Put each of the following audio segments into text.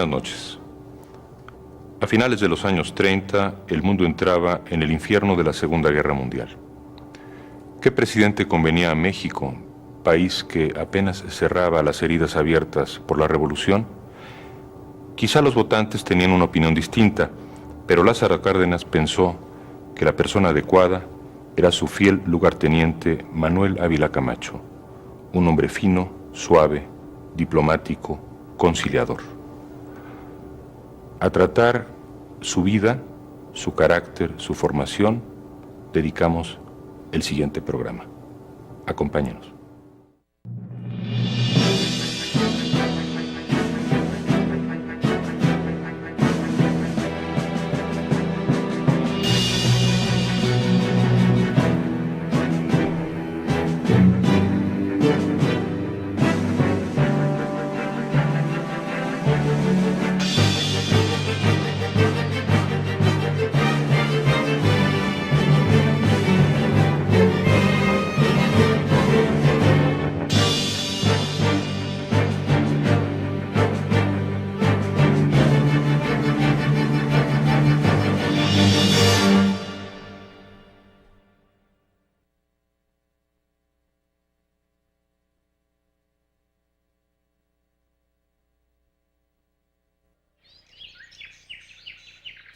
Buenas noches. A finales de los años 30, el mundo entraba en el infierno de la Segunda Guerra Mundial. ¿Qué presidente convenía a México, país que apenas cerraba las heridas abiertas por la Revolución? Quizá los votantes tenían una opinión distinta, pero Lázaro Cárdenas pensó que la persona adecuada era su fiel lugarteniente Manuel Ávila Camacho, un hombre fino, suave, diplomático, conciliador. A tratar su vida, su carácter, su formación, dedicamos el siguiente programa. Acompáñenos.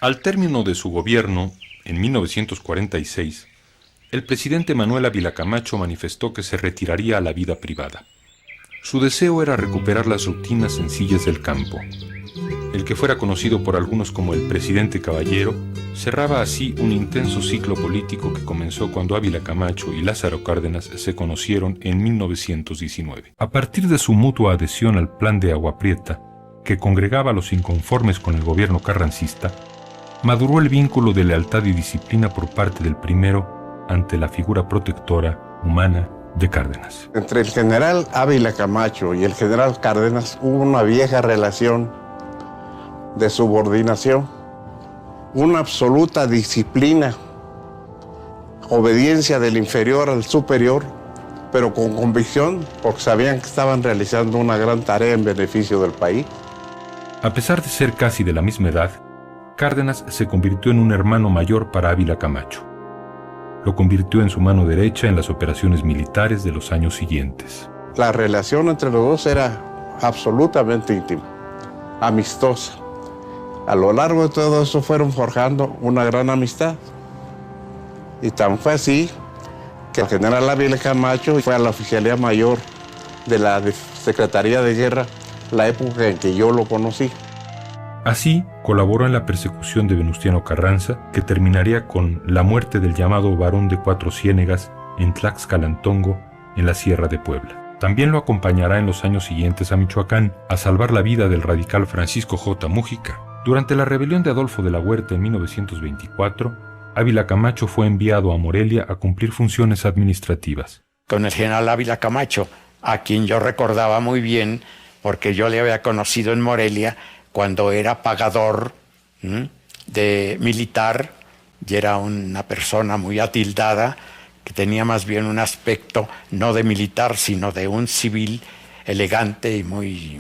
Al término de su gobierno, en 1946, el presidente Manuel Ávila Camacho manifestó que se retiraría a la vida privada. Su deseo era recuperar las rutinas sencillas del campo. El que fuera conocido por algunos como el presidente caballero, cerraba así un intenso ciclo político que comenzó cuando Ávila Camacho y Lázaro Cárdenas se conocieron en 1919. A partir de su mutua adhesión al plan de Agua Prieta, que congregaba a los inconformes con el gobierno carrancista, maduró el vínculo de lealtad y disciplina por parte del primero ante la figura protectora, humana, de Cárdenas. Entre el general Ávila Camacho y el general Cárdenas hubo una vieja relación de subordinación, una absoluta disciplina, obediencia del inferior al superior, pero con convicción, porque sabían que estaban realizando una gran tarea en beneficio del país. A pesar de ser casi de la misma edad, Cárdenas se convirtió en un hermano mayor para Ávila Camacho. Lo convirtió en su mano derecha en las operaciones militares de los años siguientes. La relación entre los dos era absolutamente íntima, amistosa. A lo largo de todo eso fueron forjando una gran amistad. Y tan fue así que el general Ávila Camacho fue a la oficialía mayor de la Secretaría de Guerra la época en que yo lo conocí. Así, colaboró en la persecución de Venustiano Carranza, que terminaría con la muerte del llamado Barón de Cuatro Ciénegas en Tlaxcalantongo, en la Sierra de Puebla. También lo acompañará en los años siguientes a Michoacán a salvar la vida del radical Francisco J. Mújica. Durante la rebelión de Adolfo de la Huerta en 1924, Ávila Camacho fue enviado a Morelia a cumplir funciones administrativas. Con el general Ávila Camacho, a quien yo recordaba muy bien, porque yo le había conocido en Morelia cuando era pagador de militar, y era una persona muy atildada, que tenía más bien un aspecto no de militar, sino de un civil elegante y muy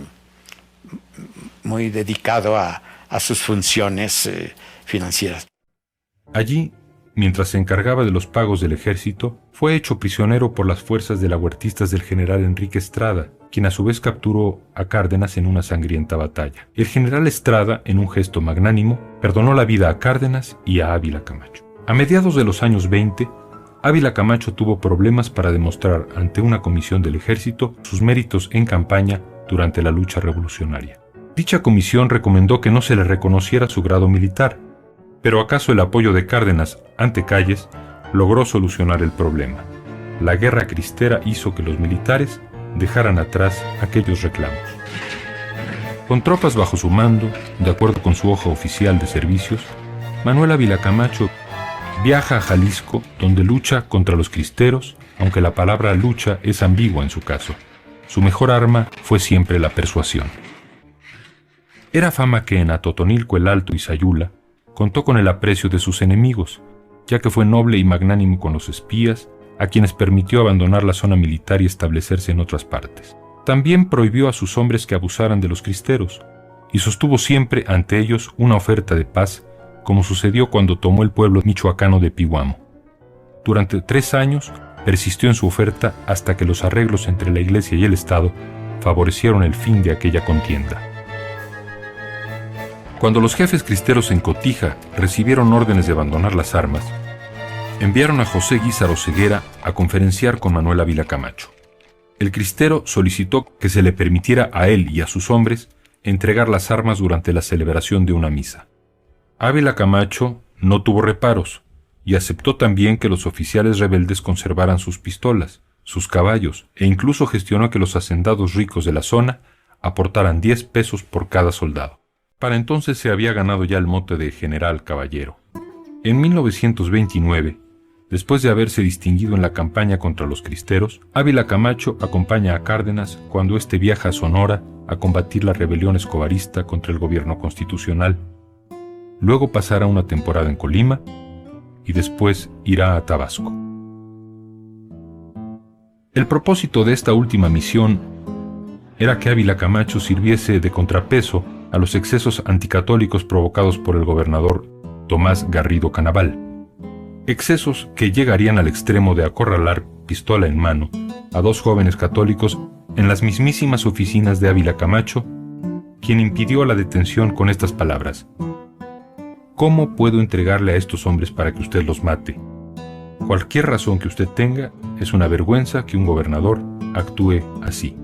dedicado a sus funciones financieras. Allí, mientras se encargaba de los pagos del ejército, fue hecho prisionero por las fuerzas de la huertistas del general Enrique Estrada, quien a su vez capturó a Cárdenas en una sangrienta batalla. El general Estrada, en un gesto magnánimo, perdonó la vida a Cárdenas y a Ávila Camacho. A mediados de los años 20, Ávila Camacho tuvo problemas para demostrar ante una comisión del ejército sus méritos en campaña durante la lucha revolucionaria. Dicha comisión recomendó que no se le reconociera su grado militar, pero acaso el apoyo de Cárdenas ante Calles logró solucionar el problema. La guerra cristera hizo que los militares dejaran atrás aquellos reclamos. Con tropas bajo su mando, de acuerdo con su hoja oficial de servicios, Manuel Ávila Camacho viaja a Jalisco, donde lucha contra los cristeros, aunque la palabra lucha es ambigua en su caso. Su mejor arma fue siempre la persuasión. Era fama que en Atotonilco el Alto y Sayula contó con el aprecio de sus enemigos, ya que fue noble y magnánimo con los espías, a quienes permitió abandonar la zona militar y establecerse en otras partes. También prohibió a sus hombres que abusaran de los cristeros, y sostuvo siempre ante ellos una oferta de paz, como sucedió cuando tomó el pueblo michoacano de Pihuamo. Durante 3 años persistió en su oferta hasta que los arreglos entre la Iglesia y el Estado favorecieron el fin de aquella contienda. Cuando los jefes cristeros en Cotija recibieron órdenes de abandonar las armas, enviaron a José Guízaro Ceguera a conferenciar con Manuel Ávila Camacho. El cristero solicitó que se le permitiera a él y a sus hombres entregar las armas durante la celebración de una misa. Ávila Camacho no tuvo reparos y aceptó también que los oficiales rebeldes conservaran sus pistolas, sus caballos, e incluso gestionó que los hacendados ricos de la zona aportaran 10 pesos por cada soldado. Para entonces se había ganado ya el mote de general caballero. En 1929, después de haberse distinguido en la campaña contra los cristeros, Ávila Camacho acompaña a Cárdenas cuando éste viaja a Sonora a combatir la rebelión escobarista contra el gobierno constitucional. Luego pasará una temporada en Colima y después irá a Tabasco. El propósito de esta última misión era que Ávila Camacho sirviese de contrapeso a los excesos anticatólicos provocados por el gobernador Tomás Garrido Canaval. Excesos que llegarían al extremo de acorralar, pistola en mano, a 2 jóvenes católicos en las mismísimas oficinas de Ávila Camacho, quien impidió la detención con estas palabras: ¿cómo puedo entregarle a estos hombres para que usted los mate? Cualquier razón que usted tenga, es una vergüenza que un gobernador actúe así.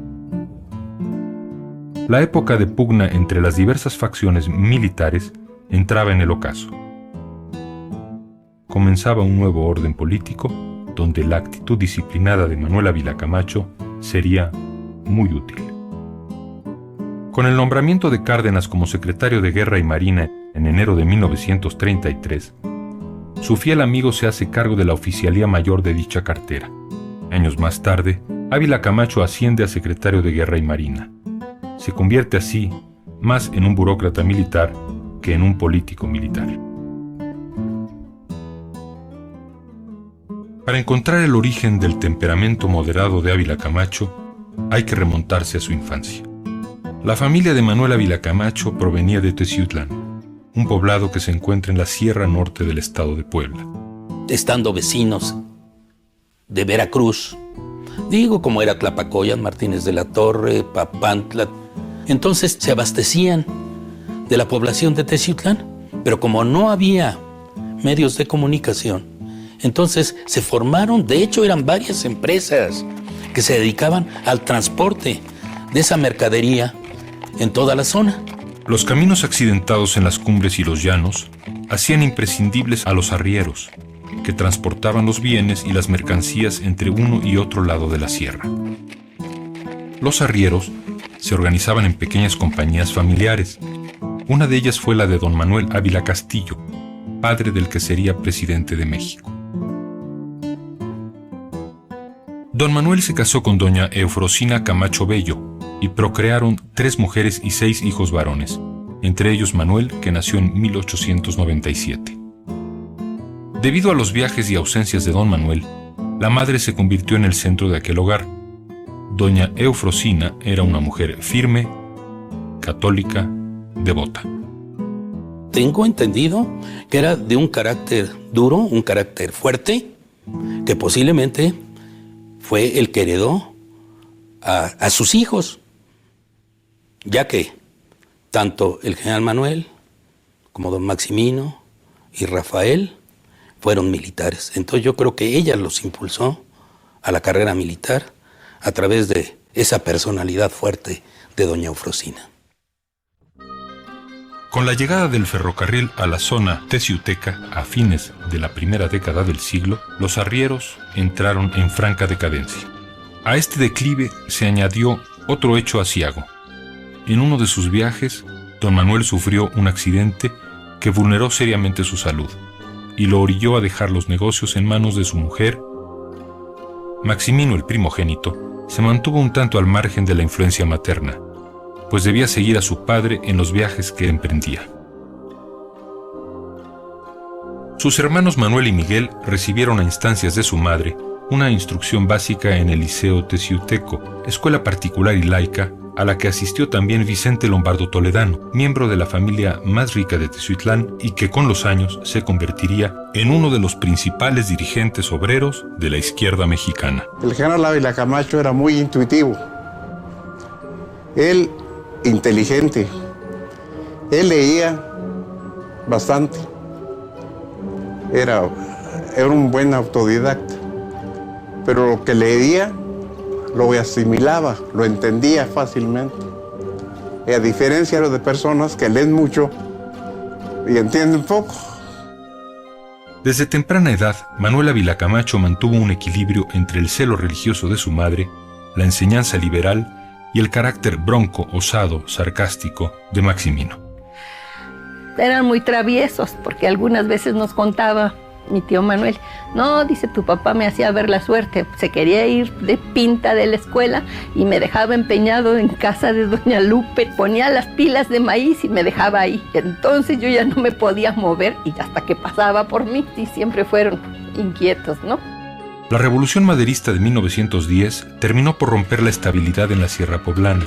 La época de pugna entre las diversas facciones militares entraba en el ocaso. Comenzaba un nuevo orden político donde la actitud disciplinada de Manuel Ávila Camacho sería muy útil. Con el nombramiento de Cárdenas como secretario de Guerra y Marina en enero de 1933, su fiel amigo se hace cargo de la oficialía mayor de dicha cartera. Años más tarde, Ávila Camacho asciende a secretario de Guerra y Marina. Se convierte así más en un burócrata militar que en un político militar. Para encontrar el origen del temperamento moderado de Ávila Camacho, hay que remontarse a su infancia. La familia de Manuel Ávila Camacho provenía de Teciutlán, un poblado que se encuentra en la sierra norte del estado de Puebla. Estando vecinos de Veracruz, como era Tlapacoyan, Martínez de la Torre, Papantla, entonces se abastecían de la población de Teciutlán, pero como no había medios de comunicación, entonces se formaron, de hecho eran varias empresas que se dedicaban al transporte de esa mercadería en toda la zona. Los caminos accidentados en las cumbres y los llanos hacían imprescindibles a los arrieros, que transportaban los bienes y las mercancías entre uno y otro lado de la sierra. Los arrieros se organizaban en pequeñas compañías familiares. Una de ellas fue la de don Manuel Ávila Castillo, padre del que sería presidente de México. Don Manuel se casó con doña Eufrosina Camacho Bello y procrearon 3 mujeres y 6 hijos varones, entre ellos Manuel, que nació en 1897. Debido a los viajes y ausencias de don Manuel, la madre se convirtió en el centro de aquel hogar. Doña Eufrosina era una mujer firme, católica, devota. Tengo entendido que era de un carácter duro, un carácter fuerte, que posiblemente fue el que heredó a sus hijos, ya que tanto el general Manuel como don Maximino y Rafael fueron militares. Entonces yo creo que ella los impulsó a la carrera militar a través de esa personalidad fuerte de doña Eufrosina. Con la llegada del ferrocarril a la zona teciuteca a fines de la primera década del siglo, los arrieros entraron en franca decadencia. A este declive se añadió otro hecho aciago. En uno de sus viajes, don Manuel sufrió un accidente que vulneró seriamente su salud y lo orilló a dejar los negocios en manos de su mujer. Maximino, el primogénito, se mantuvo un tanto al margen de la influencia materna, pues debía seguir a su padre en los viajes que emprendía. Sus hermanos Manuel y Miguel recibieron a instancias de su madre una instrucción básica en el Liceo Teciuteco, escuela particular y laica a la que asistió también Vicente Lombardo Toledano, miembro de la familia más rica de Teziutlán y que con los años se convertiría en uno de los principales dirigentes obreros de la izquierda mexicana. El general Ávila Camacho era muy intuitivo, él inteligente, él leía bastante, era un buen autodidacta, pero lo que leía lo asimilaba, lo entendía fácilmente. Y a diferencia de personas que leen mucho y entienden poco. Desde temprana edad, Manuel Ávila Camacho mantuvo un equilibrio entre el celo religioso de su madre, la enseñanza liberal y el carácter bronco, osado, sarcástico de Maximino. Eran muy traviesos, porque algunas veces nos contaba mi tío Manuel, no, dice, tu papá me hacía ver la suerte, se quería ir de pinta de la escuela y me dejaba empeñado en casa de doña Lupe, ponía las pilas de maíz y me dejaba ahí. Entonces yo ya no me podía mover y hasta que pasaba por mí, y siempre fueron inquietos, ¿no? La Revolución Maderista de 1910 terminó por romper la estabilidad en la Sierra Poblana,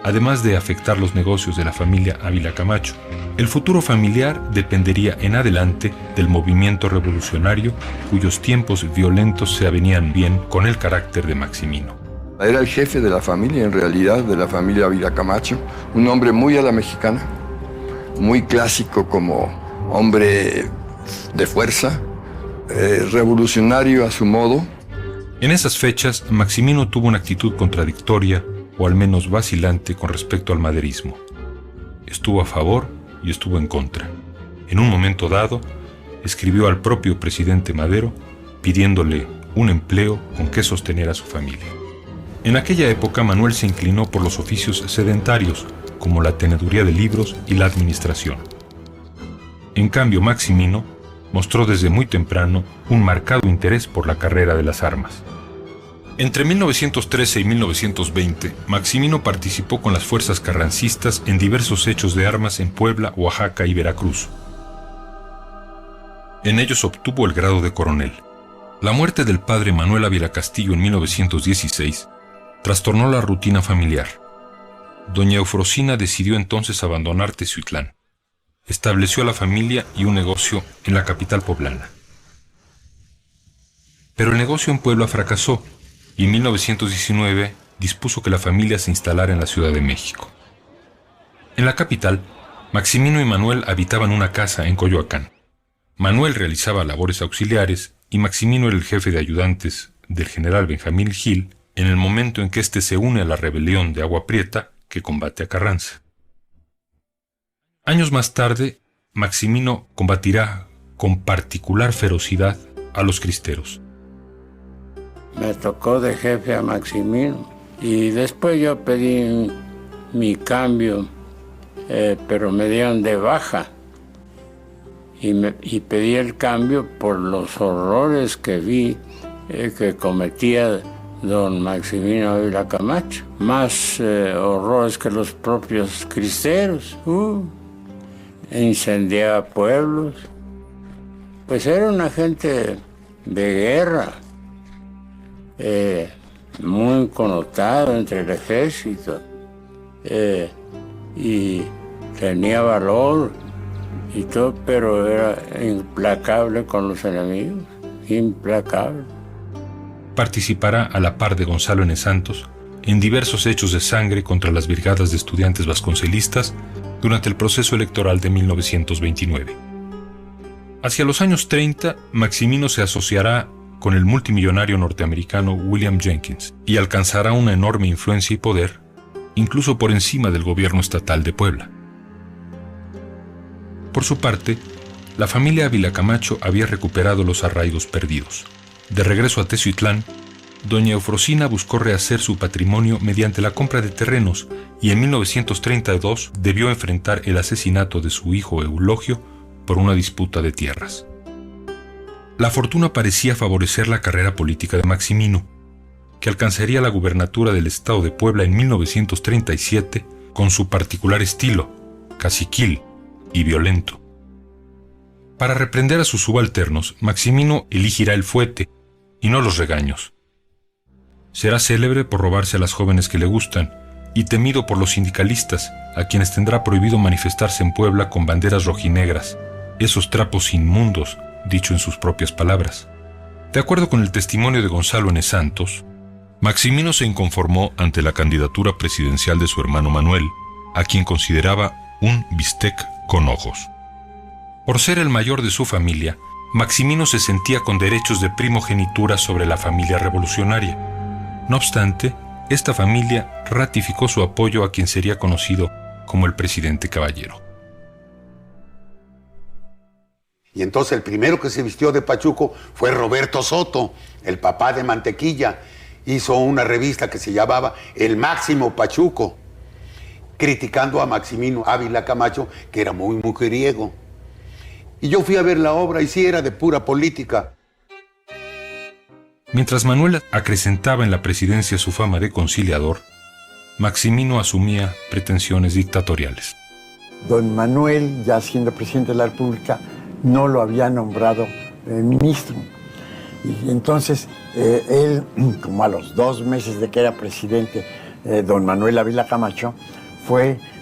además de afectar los negocios de la familia Ávila Camacho. El futuro familiar dependería en adelante del movimiento revolucionario, cuyos tiempos violentos se avenían bien con el carácter de Maximino. Era el jefe de la familia, en realidad, de la familia Ávila Camacho, un hombre muy a la mexicana, muy clásico como hombre de fuerza, revolucionario a su modo. En esas fechas, Maximino tuvo una actitud contradictoria, o al menos vacilante, con respecto al maderismo. Estuvo a favor y estuvo en contra. En un momento dado, escribió al propio presidente Madero pidiéndole un empleo con que sostener a su familia. En aquella época, Manuel se inclinó por los oficios sedentarios, como la teneduría de libros y la administración. En cambio, Maximino mostró desde muy temprano un marcado interés por la carrera de las armas. Entre 1913 y 1920, Maximino participó con las fuerzas carrancistas en diversos hechos de armas en Puebla, Oaxaca y Veracruz. En ellos obtuvo el grado de coronel. La muerte del padre Manuel Ávila Castillo en 1916 trastornó la rutina familiar. Doña Eufrosina decidió entonces abandonar Teziutlán. Estableció a la familia y un negocio en la capital poblana. Pero el negocio en Puebla fracasó y en 1919 dispuso que la familia se instalara en la Ciudad de México. En la capital, Maximino y Manuel habitaban una casa en Coyoacán. Manuel realizaba labores auxiliares y Maximino era el jefe de ayudantes del general Benjamín Gil en el momento en que éste se une a la rebelión de Agua Prieta que combate a Carranza. Años más tarde, Maximino combatirá con particular ferocidad a los cristeros. Me tocó de jefe a Maximino y después yo pedí mi cambio, pero me dieron de baja y pedí el cambio por los horrores que vi que cometía don Maximino Ávila Camacho, más horrores que los propios cristeros. Incendiaba pueblos, pues era una gente de guerra. Muy connotado entre el ejército y tenía valor y todo, pero era implacable con los enemigos, implacable. Participará a la par de Gonzalo N. Santos en diversos hechos de sangre contra las brigadas de estudiantes vasconcelistas durante el proceso electoral de 1929. Hacia los años 30, Maximino se asociará con el multimillonario norteamericano William Jenkins y alcanzará una enorme influencia y poder, incluso por encima del gobierno estatal de Puebla. Por su parte, la familia Ávila Camacho había recuperado los arraigos perdidos. De regreso a Teziutlán, doña Eufrosina buscó rehacer su patrimonio mediante la compra de terrenos y en 1932 debió enfrentar el asesinato de su hijo Eulogio por una disputa de tierras. La fortuna parecía favorecer la carrera política de Maximino, que alcanzaría la gubernatura del estado de Puebla en 1937 con su particular estilo, caciquil y violento. Para reprender a sus subalternos, Maximino elegirá el fuete y no los regaños. Será célebre por robarse a las jóvenes que le gustan y temido por los sindicalistas, a quienes tendrá prohibido manifestarse en Puebla con banderas rojinegras, esos trapos inmundos, dicho en sus propias palabras. De acuerdo con el testimonio de Gonzalo N. Santos, Maximino se inconformó ante la candidatura presidencial de su hermano Manuel, a quien consideraba un bistec con ojos. Por ser el mayor de su familia, Maximino se sentía con derechos de primogenitura sobre la familia revolucionaria. No obstante, esta familia ratificó su apoyo a quien sería conocido como el presidente Caballero. Y entonces el primero que se vistió de pachuco fue Roberto Soto, el papá de Mantequilla. Hizo una revista que se llamaba El Máximo Pachuco, criticando a Maximino Ávila Camacho, que era muy mujeriego. Y yo fui a ver la obra y sí era de pura política. Mientras Manuel acrecentaba en la presidencia su fama de conciliador, Maximino asumía pretensiones dictatoriales. Don Manuel, ya siendo presidente de la República, no lo había nombrado ministro. Y entonces él, como a los 2 meses de que era presidente, don Manuel Ávila Camacho,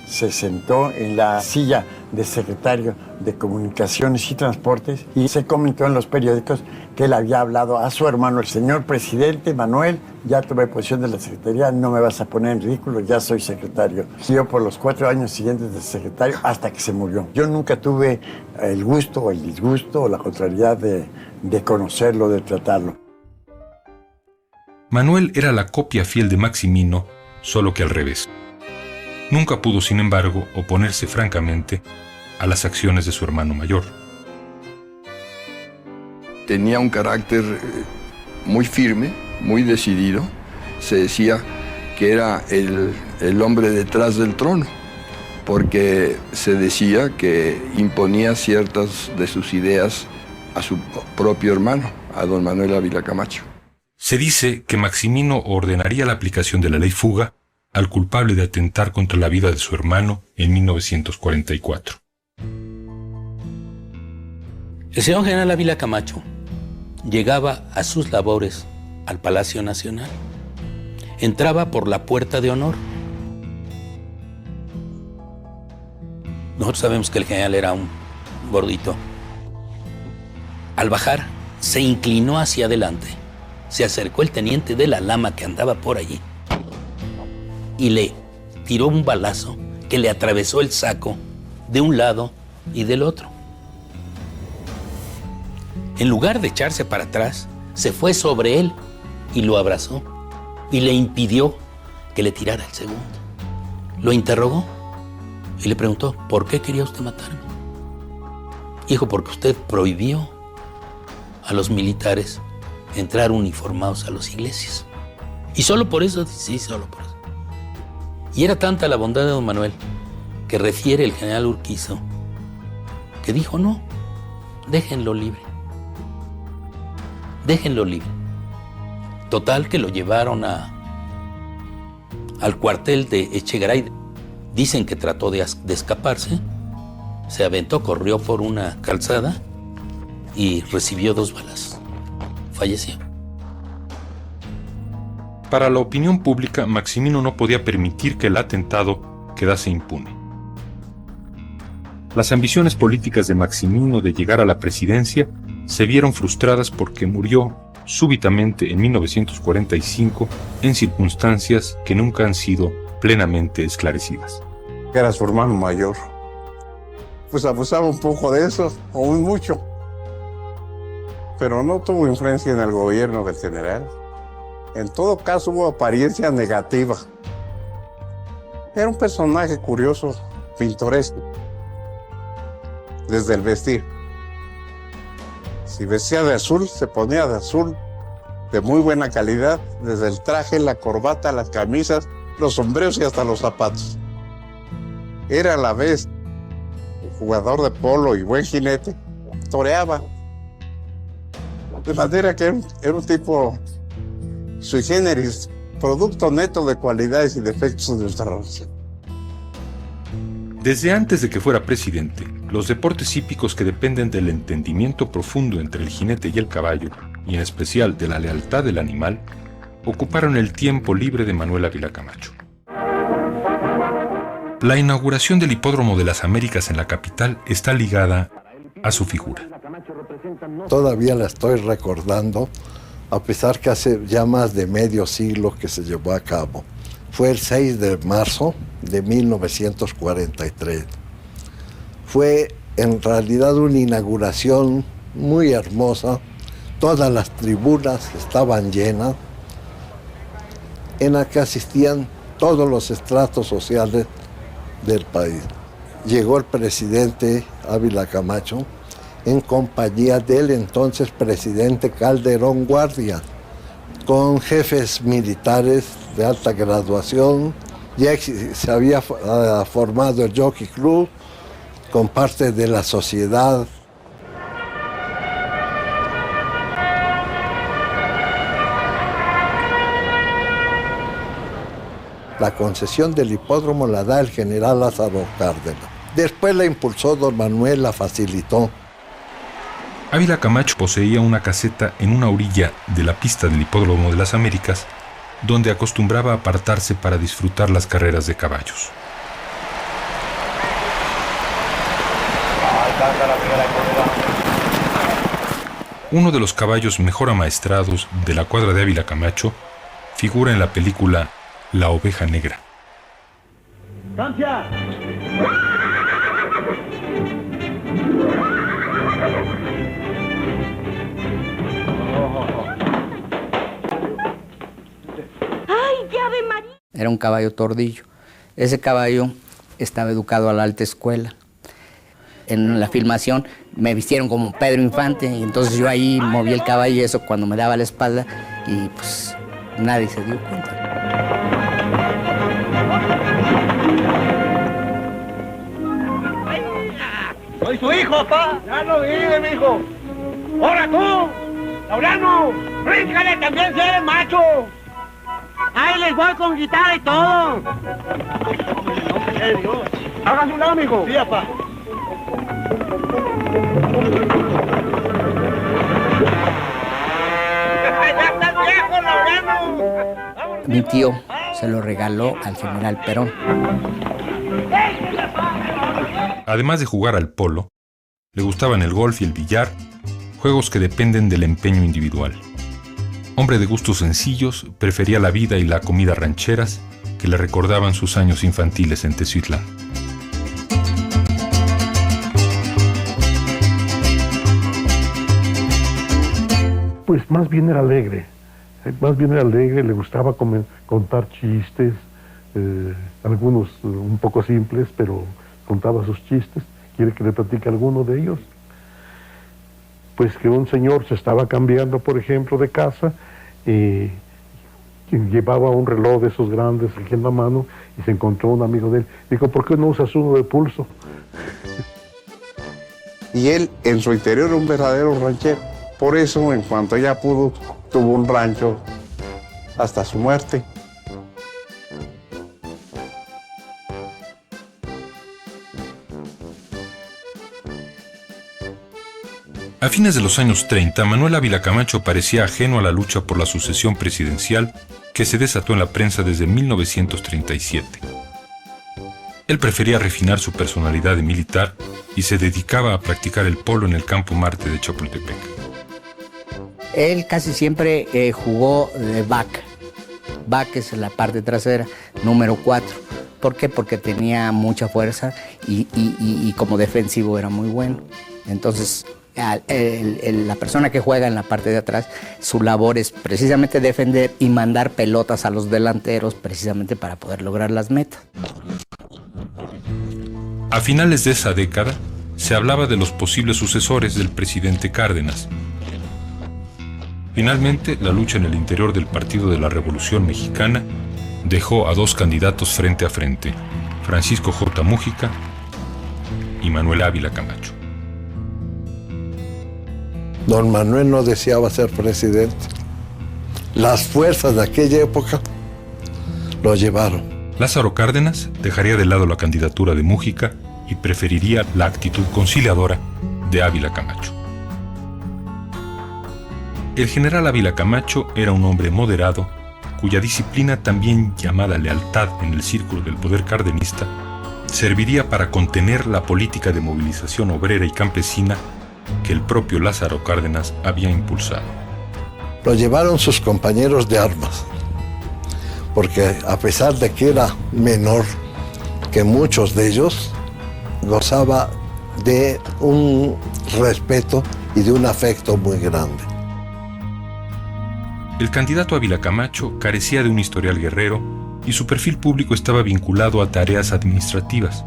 se sentó en la silla de secretario de Comunicaciones y Transportes y se comentó en los periódicos que él había hablado a su hermano, el señor presidente Manuel, ya tuve posición de la secretaría, no me vas a poner en ridículo, ya soy secretario. Siguió por los 4 años siguientes de secretario hasta que se murió. Yo nunca tuve el gusto o el disgusto o la contrariedad de conocerlo, de tratarlo. Manuel era la copia fiel de Maximino, solo que al revés. Nunca pudo, sin embargo, oponerse francamente a las acciones de su hermano mayor. Tenía un carácter muy firme, muy decidido. Se decía que era el hombre detrás del trono, porque se decía que imponía ciertas de sus ideas a su propio hermano, a don Manuel Ávila Camacho. Se dice que Maximino ordenaría la aplicación de la ley fuga al culpable de atentar contra la vida de su hermano en 1944. El señor general Ávila Camacho llegaba a sus labores al Palacio Nacional. Entraba por la puerta de honor. Nosotros sabemos que el general era un gordito. Al bajar, se inclinó hacia adelante. Se acercó el teniente de la Lama que andaba por allí y le tiró un balazo que le atravesó el saco de un lado y del otro. En lugar de echarse para atrás, se fue sobre él y lo abrazó y le impidió que le tirara el segundo. Lo interrogó y le preguntó, ¿por qué quería usted matarme? Dijo, porque usted prohibió a los militares entrar uniformados a las iglesias. Y solo por eso, sí, solo por eso. Y era tanta la bondad de don Manuel que refiere el general Urquizo que dijo, no, déjenlo libre. Déjenlo libre. Total que lo llevaron al cuartel de Echegaray. Dicen que trató de escaparse, se aventó, corrió por una calzada y recibió 2 balas. Falleció. Para la opinión pública, Maximino no podía permitir que el atentado quedase impune. Las ambiciones políticas de Maximino de llegar a la presidencia se vieron frustradas porque murió súbitamente en 1945 en circunstancias que nunca han sido plenamente esclarecidas. Era su hermano mayor. Pues abusaba un poco de eso, o muy mucho. Pero no tuvo influencia en el gobierno del general. En todo caso hubo apariencia negativa. Era un personaje curioso, pintoresco. Desde el vestir. Si vestía de azul, se ponía de azul, de muy buena calidad, desde el traje, la corbata, las camisas, los sombreros y hasta los zapatos. Era a la vez jugador de polo y buen jinete, toreaba. De manera que era un tipo sui generis, producto neto de cualidades y defectos de nuestra raza. Desde antes de que fuera presidente, los deportes hípicos que dependen del entendimiento profundo entre el jinete y el caballo, y en especial de la lealtad del animal, ocuparon el tiempo libre de Manuel Ávila Camacho. La inauguración del Hipódromo de las Américas en la capital está ligada a su figura. Todavía la estoy recordando, a pesar que hace ya más de medio siglo que se llevó a cabo. Fue el 6 de marzo de 1943. Fue en realidad una inauguración muy hermosa. Todas las tribunas estaban llenas, en la que asistían todos los estratos sociales del país. Llegó el presidente Ávila Camacho en compañía del entonces presidente Calderón Guardia, con jefes militares de alta graduación. Ya se había formado el Jockey Club con parte de la sociedad. La concesión del hipódromo la da el general Lázaro Cárdenas. Después la impulsó don Manuel, la facilitó. Ávila Camacho poseía una caseta en una orilla de la pista del Hipódromo de las Américas, donde acostumbraba a apartarse para disfrutar las carreras de caballos. Uno de los caballos mejor amaestrados de la cuadra de Ávila Camacho figura en la película La Oveja Negra. ¡Francia! Era un caballo tordillo. Ese caballo estaba educado a la alta escuela. En la filmación me vistieron como Pedro Infante y entonces yo ahí moví el caballo y eso cuando me daba la espalda y pues nadie se dio cuenta. ¡Soy su hijo, papá! ¡Ya lo vive, mijo! ¡Ahora tú! ¡Laureano! ¡Ríncale, también si eres macho! ¡Ahí les voy con guitarra y todo! ¡Hágase un lado, mijo! ¡Sí, papá! ¡Ya estás viejo, Laureano! Mi tío se lo regaló al general Perón. Además de jugar al polo, le gustaban el golf y el billar, juegos que dependen del empeño individual. Hombre de gustos sencillos, prefería la vida y la comida rancheras que le recordaban sus años infantiles en Teciutlán. Pues más bien era alegre, le gustaba contar chistes, algunos un poco simples, pero contaba sus chistes. ¿Quiere que le platique alguno de ellos? Pues que un señor se estaba cambiando, por ejemplo, de casa, y llevaba un reloj de esos grandes aquí en la mano y se encontró un amigo de él. Dijo, ¿por qué no usas uno de pulso? Y él, en su interior, era un verdadero ranchero. Por eso, en cuanto ella pudo, tuvo un rancho hasta su muerte. A fines de los años 30, Manuel Ávila Camacho parecía ajeno a la lucha por la sucesión presidencial que se desató en la prensa desde 1937. Él prefería refinar su personalidad de militar y se dedicaba a practicar el polo en el Campo Marte de Chapultepec. Él casi siempre jugó de back. Back es la parte trasera, número 4. ¿Por qué? Porque tenía mucha fuerza y como defensivo era muy bueno. Entonces, la persona que juega en la parte de atrás, su labor es precisamente defender y mandar pelotas a los delanteros precisamente para poder lograr las metas. A finales de esa década, se hablaba de los posibles sucesores del presidente Cárdenas. Finalmente, la lucha en el interior del Partido de la Revolución Mexicana dejó a dos candidatos frente a frente, Francisco J. Mújica y Manuel Ávila Camacho. Don Manuel no deseaba ser presidente. Las fuerzas de aquella época lo llevaron. Lázaro Cárdenas dejaría de lado la candidatura de Mújica y preferiría la actitud conciliadora de Ávila Camacho. El general Ávila Camacho era un hombre moderado, cuya disciplina, también llamada lealtad en el círculo del poder cardenista, serviría para contener la política de movilización obrera y campesina que el propio Lázaro Cárdenas había impulsado. Lo llevaron sus compañeros de armas, porque a pesar de que era menor que muchos de ellos, gozaba de un respeto y de un afecto muy grande. El candidato Ávila Camacho carecía de un historial guerrero y su perfil público estaba vinculado a tareas administrativas.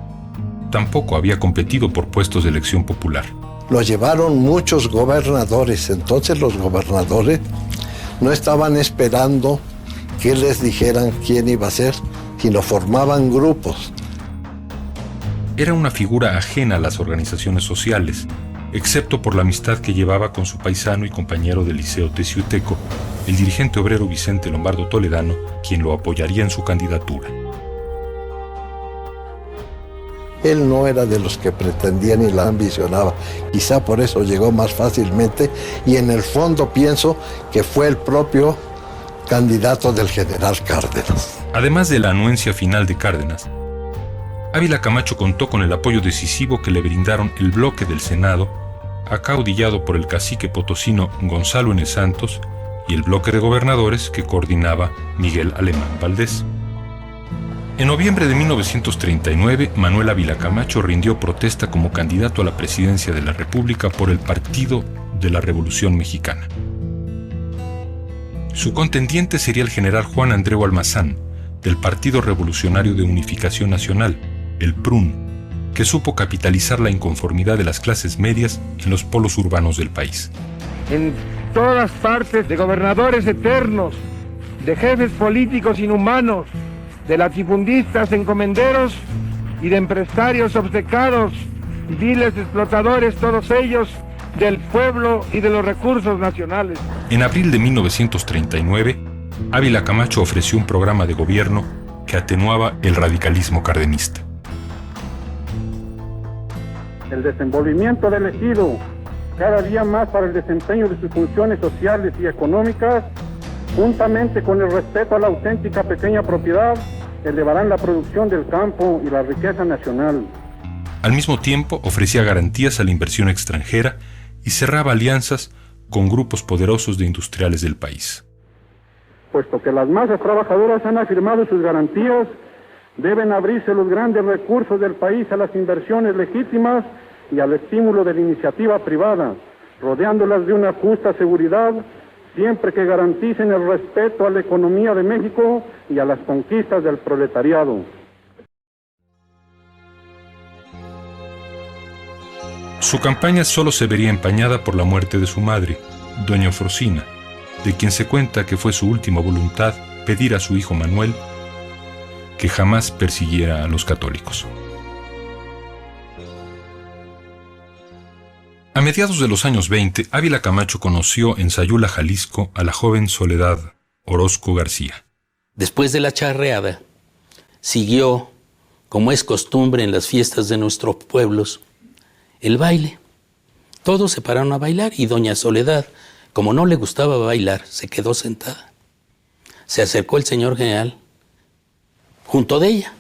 Tampoco había competido por puestos de elección popular. Lo llevaron muchos gobernadores, entonces los gobernadores no estaban esperando que les dijeran quién iba a ser, sino formaban grupos. Era una figura ajena a las organizaciones sociales, excepto por la amistad que llevaba con su paisano y compañero del Liceo Teciuteco, el dirigente obrero Vicente Lombardo Toledano, quien lo apoyaría en su candidatura. Él no era de los que pretendía ni la ambicionaba. Quizá por eso llegó más fácilmente y en el fondo pienso que fue el propio candidato del general Cárdenas. Además de la anuencia final de Cárdenas, Ávila Camacho contó con el apoyo decisivo que le brindaron el bloque del Senado, acaudillado por el cacique potosino Gonzalo N. Santos, y el bloque de gobernadores que coordinaba Miguel Alemán Valdés. En noviembre de 1939, Manuel Ávila Camacho rindió protesta como candidato a la presidencia de la República por el Partido de la Revolución Mexicana. Su contendiente sería el general Juan Andreu Almazán, del Partido Revolucionario de Unificación Nacional, el PRUN, que supo capitalizar la inconformidad de las clases medias en los polos urbanos del país. En todas partes de gobernadores eternos, de jefes políticos inhumanos, de latifundistas encomenderos y de empresarios obcecados, viles explotadores, todos ellos del pueblo y de los recursos nacionales. En abril de 1939, Ávila Camacho ofreció un programa de gobierno que atenuaba el radicalismo cardenista. El desenvolvimiento del ejido, cada día más para el desempeño de sus funciones sociales y económicas, juntamente con el respeto a la auténtica pequeña propiedad, elevarán la producción del campo y la riqueza nacional. Al mismo tiempo, ofrecía garantías a la inversión extranjera y cerraba alianzas con grupos poderosos de industriales del país. Puesto que las masas trabajadoras han afirmado sus garantías, deben abrirse los grandes recursos del país a las inversiones legítimas y al estímulo de la iniciativa privada, rodeándolas de una justa seguridad, siempre que garanticen el respeto a la economía de México y a las conquistas del proletariado. Su campaña solo se vería empañada por la muerte de su madre, doña Eufrosina, de quien se cuenta que fue su última voluntad pedir a su hijo Manuel que jamás persiguiera a los católicos. A mediados de los años 20, Ávila Camacho conoció en Sayula, Jalisco, a la joven Soledad Orozco García. Después de la charreada, siguió, como es costumbre en las fiestas de nuestros pueblos, el baile. Todos se pararon a bailar y doña Soledad, como no le gustaba bailar, se quedó sentada. Se acercó el señor general junto de ella.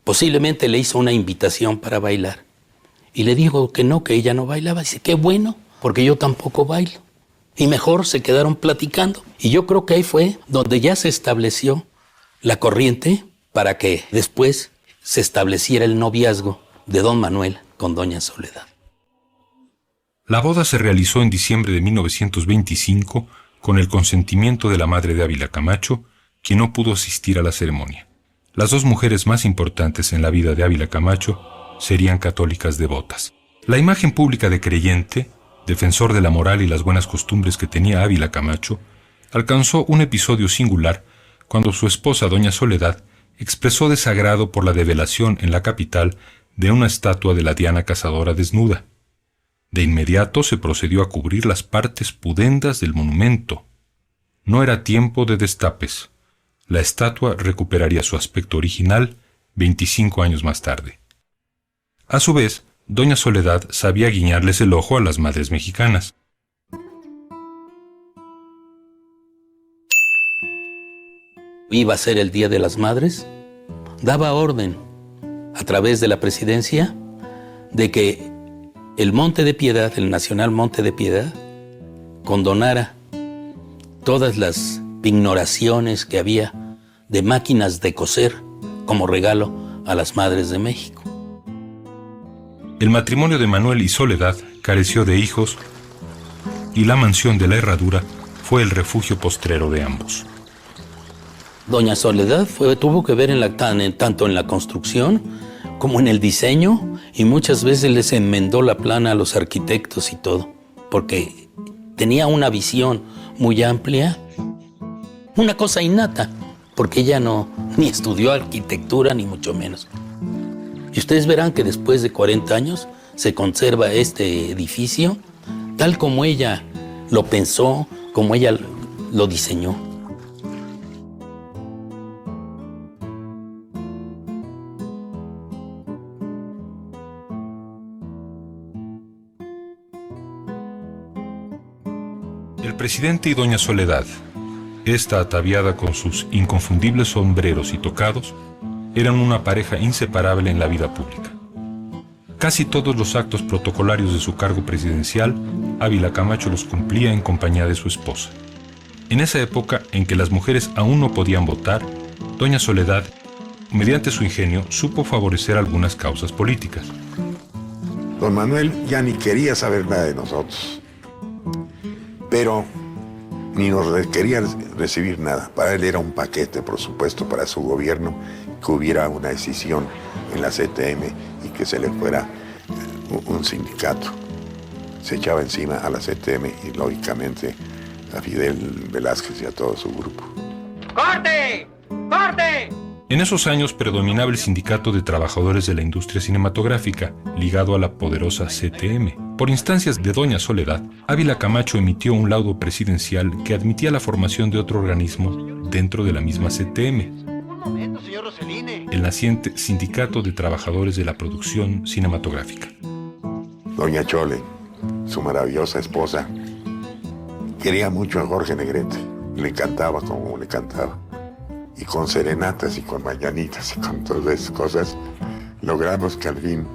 Posiblemente le hizo una invitación para bailar. Y le dijo que no, que ella no bailaba. Dice, qué bueno, porque yo tampoco bailo. Y mejor se quedaron platicando. Y yo creo que ahí fue donde ya se estableció la corriente para que después se estableciera el noviazgo de don Manuel con doña Soledad. La boda se realizó en diciembre de 1925 con el consentimiento de la madre de Ávila Camacho, quien no pudo asistir a la ceremonia. Las dos mujeres más importantes en la vida de Ávila Camacho serían católicas devotas. La imagen pública de creyente, defensor de la moral y las buenas costumbres que tenía Ávila Camacho, alcanzó un episodio singular cuando su esposa doña Soledad expresó desagrado por la develación en la capital de una estatua de la Diana Cazadora desnuda. De inmediato se procedió a cubrir las partes pudendas del monumento. No era tiempo de destapes. La estatua recuperaría su aspecto original 25 años más tarde. A su vez, doña Soledad sabía guiñarles el ojo a las madres mexicanas. Iba a ser el Día de las Madres, daba orden a través de la presidencia, de que el Monte de Piedad, el Nacional Monte de Piedad, condonara todas las pignoraciones que había de máquinas de coser como regalo a las madres de México. El matrimonio de Manuel y Soledad careció de hijos y la mansión de la Herradura fue el refugio postrero de ambos. Doña Soledad tuvo que ver tanto en la construcción como en el diseño, y muchas veces les enmendó la plana a los arquitectos y todo, porque tenía una visión muy amplia, una cosa innata, porque ella ni estudió arquitectura ni mucho menos. Y ustedes verán que después de 40 años se conserva este edificio tal como ella lo pensó, como ella lo diseñó. El presidente y doña Soledad, esta ataviada con sus inconfundibles sombreros y tocados, eran una pareja inseparable en la vida pública. Casi todos los actos protocolarios de su cargo presidencial, Ávila Camacho los cumplía en compañía de su esposa. En esa época en que las mujeres aún no podían votar, doña Soledad, mediante su ingenio, supo favorecer algunas causas políticas. Don Manuel ya ni quería saber nada de nosotros, pero ni nos quería recibir nada. Para él era un paquete, por supuesto, para su gobierno, que hubiera una decisión en la CTM y que se le fuera un sindicato. Se echaba encima a la CTM y, lógicamente, a Fidel Velázquez y a todo su grupo. ¡Corte! ¡Corte! En esos años predominaba el Sindicato de Trabajadores de la Industria Cinematográfica, ligado a la poderosa CTM. Por instancias de doña Soledad, Ávila Camacho emitió un laudo presidencial que admitía la formación de otro organismo dentro de la misma CTM. Un momento, señor Roseline. El naciente Sindicato de Trabajadores de la Producción Cinematográfica. Doña Chole, su maravillosa esposa, quería mucho a Jorge Negrete. Le encantaba como le cantaba. Y con serenatas y con mañanitas y con todas esas cosas, logramos que al fin,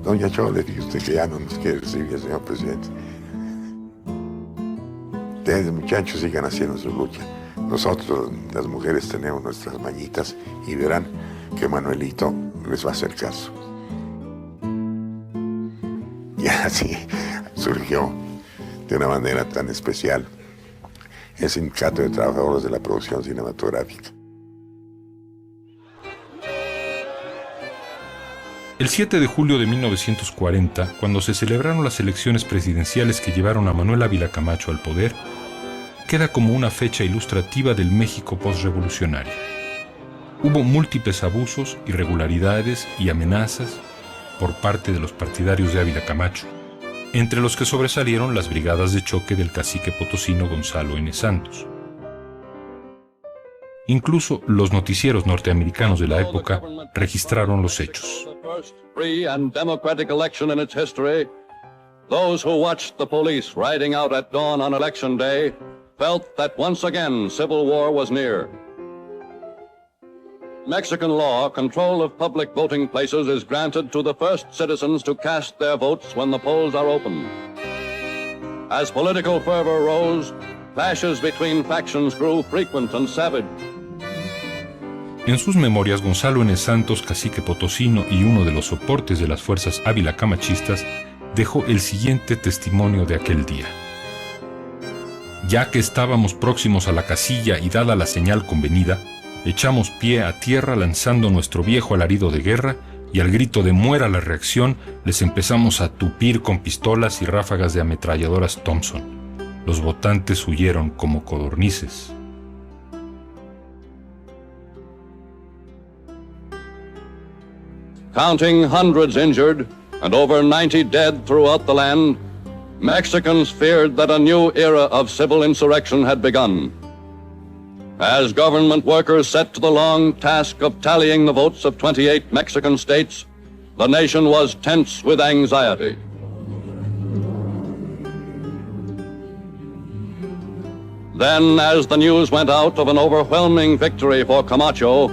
doña Chole, dice usted que ya no nos quiere recibir, señor presidente. Ustedes, muchachos, sigan haciendo su lucha. Nosotros, las mujeres, tenemos nuestras mañitas y verán que Manuelito les va a hacer caso. Y así surgió de una manera tan especial el Sindicato de Trabajadores de la Producción Cinematográfica. El 7 de julio de 1940, cuando se celebraron las elecciones presidenciales que llevaron a Manuel Ávila Camacho al poder, queda como una fecha ilustrativa del México postrevolucionario. Hubo múltiples abusos, irregularidades y amenazas por parte de los partidarios de Ávila Camacho, entre los que sobresalieron las brigadas de choque del cacique potosino Gonzalo N. Santos. Incluso los noticieros norteamericanos de la época registraron los hechos. Free and democratic election in its history, those who watched the police riding out at dawn on election day felt that once again civil war was near. Mexican law, control of public voting places is granted to the first citizens to cast their votes when the polls are open. As political fervor rose, clashes between factions grew frequent and savage. En sus memorias, Gonzalo N. Santos, cacique potosino y uno de los soportes de las fuerzas Ávila Camachistas, dejó el siguiente testimonio de aquel día. Ya que estábamos próximos a la casilla y dada la señal convenida, echamos pie a tierra lanzando nuestro viejo alarido de guerra y al grito de muera la reacción les empezamos a tupir con pistolas y ráfagas de ametralladoras Thompson. Los votantes huyeron como codornices. Counting hundreds injured and over 90 dead throughout the land, Mexicans feared that a new era of civil insurrection had begun. As government workers set to the long task of tallying the votes of 28 Mexican states, the nation was tense with anxiety. Then, as the news went out of an overwhelming victory for Camacho,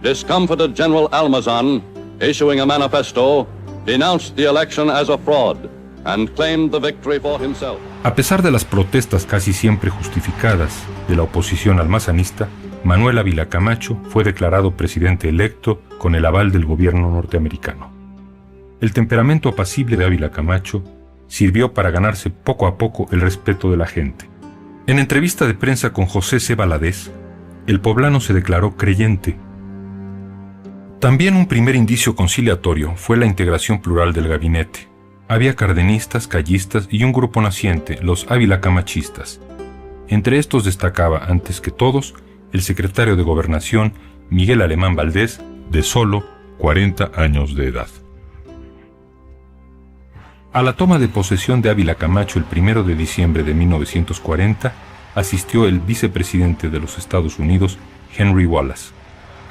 discomfited General Almazan issuing a manifesto, denounced the election as a fraud and claimed the victory for himself. A pesar de las protestas casi siempre justificadas de la oposición almazanista, Manuel Ávila Camacho fue declarado presidente electo con el aval del gobierno norteamericano. El temperamento apacible de Ávila Camacho sirvió para ganarse poco a poco el respeto de la gente. En entrevista de prensa con José C. Valadez, el poblano se declaró creyente. También un primer indicio conciliatorio fue la integración plural del gabinete. Había cardenistas, callistas y un grupo naciente, los Ávila Camachistas. Entre estos destacaba, antes que todos, el secretario de Gobernación, Miguel Alemán Valdés, de solo 40 años de edad. A la toma de posesión de Ávila Camacho el 1 de diciembre de 1940, asistió el vicepresidente de los Estados Unidos, Henry Wallace,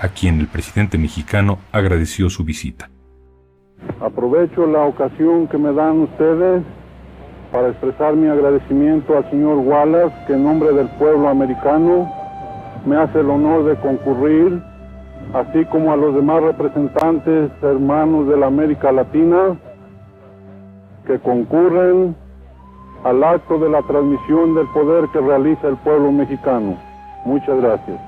a quien el presidente mexicano agradeció su visita. Aprovecho la ocasión que me dan ustedes para expresar mi agradecimiento al señor Wallace, que en nombre del pueblo americano me hace el honor de concurrir, así como a los demás representantes hermanos de la América Latina que concurren al acto de la transmisión del poder que realiza el pueblo mexicano. Muchas gracias.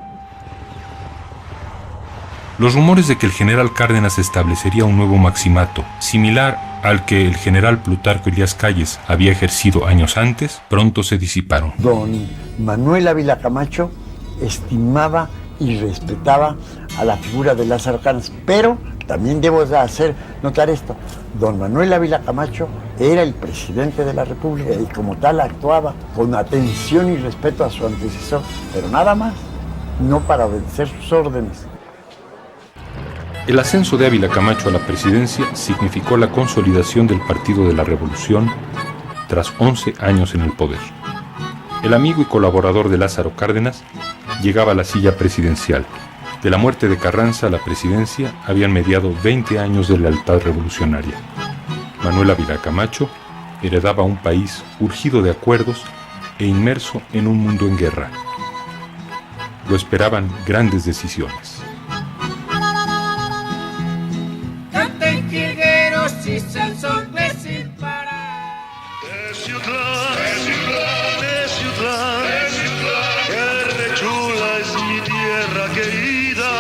Los rumores de que el general Cárdenas establecería un nuevo maximato, similar al que el general Plutarco Elías Calles había ejercido años antes, pronto se disiparon. Don Manuel Ávila Camacho estimaba y respetaba a la figura de Lázaro Cárdenas, pero también debo hacer notar esto: don Manuel Ávila Camacho era el presidente de la República y como tal actuaba con atención y respeto a su antecesor, pero nada más, no para obedecer sus órdenes. El ascenso de Ávila Camacho a la presidencia significó la consolidación del Partido de la Revolución tras 11 años en el poder. El amigo y colaborador de Lázaro Cárdenas llegaba a la silla presidencial. De la muerte de Carranza a la presidencia habían mediado 20 años de lealtad revolucionaria. Manuel Ávila Camacho heredaba un país urgido de acuerdos e inmerso en un mundo en guerra. Lo esperaban grandes decisiones. Canten jilgueros y sensones sin parar. De Ciutlán, que rechula es mi tierra querida.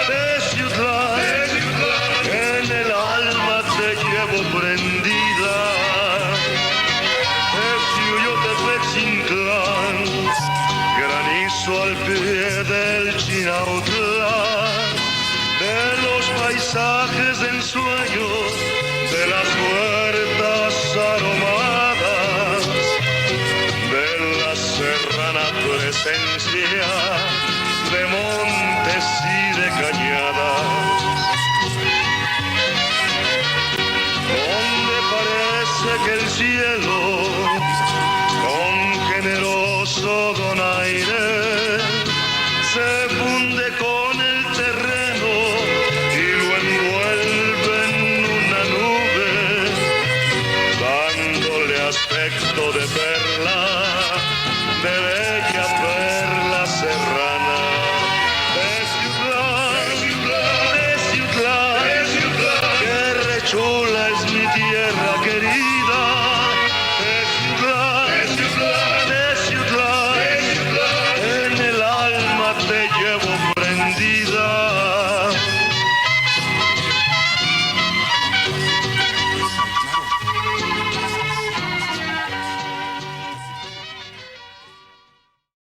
De Ciutlán, en el alma te llevo prendida. De Ciuyotepecintlán, granizo al pie del Chinautlán. De los paisajes de ensueño, de las huertas aromadas, de la serrana presencia, de montes y de cañadas, donde parece que el cielo, con generoso donaire, se funde con el terreno y lo envuelve en una nube, dándole aspecto de perla, de